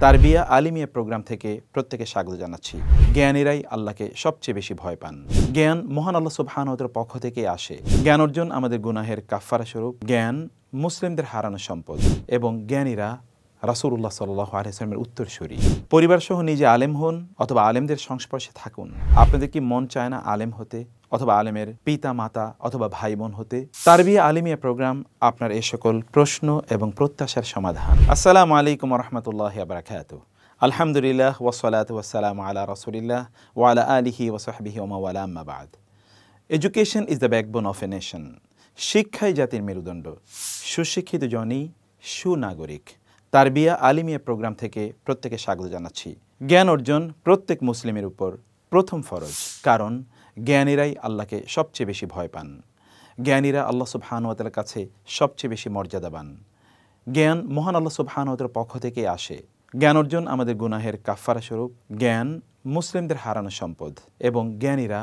Tarbiya Alimia programme থেকে প্রত্যেকে স্বাগত জানাচ্ছি। জ্ঞানীরাই আল্লাহকে সবচেয়ে বেশি ভয় পান। জ্ঞান মহান আল্লাহ সুবহানাহু ওয়া তাআলার পক্ষ থেকে আসে। জ্ঞান অর্জন আমাদের গুনাহের কাফফারা স্বরূপ। জ্ঞান মুসলিমদের হারানো সম্পদ এবং জ্ঞানীরা রাসূলুল্লাহ সাল্লাল্লাহু আলাইহি ওয়াসাল্লামের উত্তরসূরি। পরিবার সহ নিজে আলেম হন অথবা আলেমদের সংস্পর্শে থাকুন। আপনাদের কি মন চায় না আলেম হতে অথবা আলেমের পিতা মাতা অথবা ভাই বোন হতে? তারবিয়া আলিমিয়া প্রোগ্রাম আপনার এই সকল প্রশ্ন এবং প্রত্যাশার সমাধান। আসসালামু আলাইকুম ওয়া রাহমাতুল্লাহি ওয়া বারাকাতুহু। আলহামদুলিল্লাহ ওয়াসসালাতু ওয়াসসালামু আলা রাসূলিল্লাহ ওয়া আলা আলিহি ওয়া সাহবিহি ওয়া মাওয়ালা আম্মা বা'দ। Education is the backbone of a nation. শিক্ষাই জাতির মেরুদণ্ড। সুশিক্ষিত জনই সুনাগরিক। তারবিয়া আলিমিয়া প্রোগ্রাম থেকে প্রত্যেকে স্বাগত জানাচ্ছি। জ্ঞান অর্জন প্রত্যেক মুসলিমের উপর প্রথম ফরজ, কারণ জ্ঞানীরাই আল্লাহকে সবচেয়ে বেশি ভয় পান। জ্ঞানীরা আল্লাহ সুবহানাহু ওয়া তাআলার কাছে সবচেয়ে বেশি মর্যাদাবান। জ্ঞান মহান আল্লাহ সুবহানাহু ওয়া তাআলার পক্ষ থেকে আসে। জ্ঞান অর্জন আমাদের গুনাহের কাফফারা স্বরূপ। জ্ঞান মুসলিমদের হারানো সম্পদ এবং জ্ঞানীরা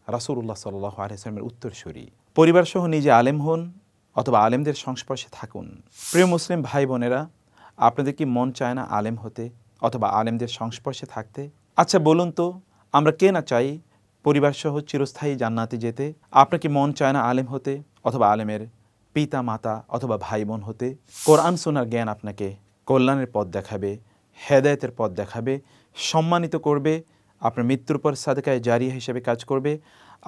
রাসূলুল্লাহ সাল্লাল্লাহু আলাইহি ওয়াসাল্লামের উত্তরসূরি। পরিবার সহ নিজে আলেম হন অথবা আলেমদের সংস্পর্শে থাকুন। প্রিয় মুসলিম ভাই বোনেরা, আপনাদের কি মন চায় না আলেম হতে অথবা আলেমদের সংস্পর্শে থাকতে? আচ্ছা বলুন তো, আমরা কে না চাই পরিবার সহ চিরস্থায়ী জান্নাতে যেতে? আপনার কি মন চায় না আলেম হতে অথবা আলেমের পিতা মাতা অথবা ভাই বোন হতে? কোরআন সুন্নাহর জ্ঞান আপনাকে কল্যাণের পথ দেখাবে, হেদায়েতের পথ দেখাবে, সম্মানিত করবে, আপনার মৃত্যুর পর সাদকায়ে জারিয়া হিসেবে কাজ করবে,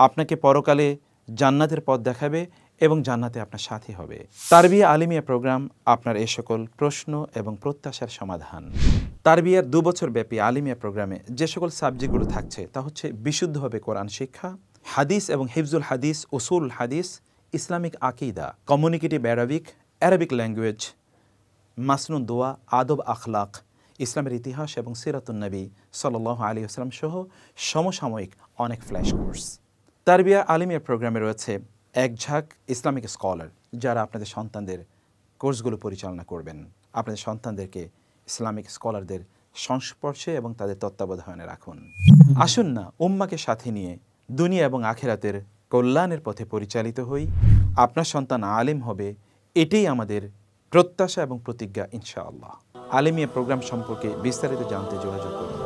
আপনাকে পরকালে জান্নাতের পথ দেখাবে এবং জান্নাতে আপনার সাথী হবে। তারবিয়া আলিমিয়া প্রোগ্রাম আপনার এই সকল প্রশ্ন এবং প্রত্যাশার সমাধান। তারবিয়ার 2 বছর ব্যাপী আলিমিয়া প্রোগ্রামে যে সকল সাবজেক্টগুলো থাকছে তা হচ্ছে বিশুদ্ধভাবে কোরআন শিক্ষা, হাদিস এবং হিফজুল হাদিস, উসুল হাদিস, ইসলামিক আকীদা, কমিউনিকেটিভ অ্যারাবিক ল্যাঙ্গুয়েজ, মাসনুন দোয়া, আদব আখলাক, ইসলামের ইতিহাস এবং সিরাতুন নবী সাল্লাল্লাহু আলাইহি ওয়াসাল্লাম সহ সমসাময়িক অনেক ফ্ল্যাশ কোর্স। তারবিয়া আলিমিয়া প্রোগ্রামে রয়েছে এক ঝাঁক ইসলামিক স্কলার, যারা আপনাদের সন্তানদের কোর্সগুলো পরিচালনা করবেন। আপনাদের সন্তানদেরকে ইসলামিক স্কলারদের সংস্পর্শে এবং তাদের তত্ত্বাবধানে রাখুন। আসুন না উম্মাকে সাথে নিয়ে দুনিয়া এবং আখিরাতের কল্যাণের পথে পরিচালিত হই। আপনার সন্তান আলিম হবে, এটাই আমাদের প্রত্যাশা এবং প্রতিজ্ঞা ইনশাআল্লাহ। আলিমিয়া প্রোগ্রাম সম্পর্কে বিস্তারিত জানতে যোগাযোগ করুন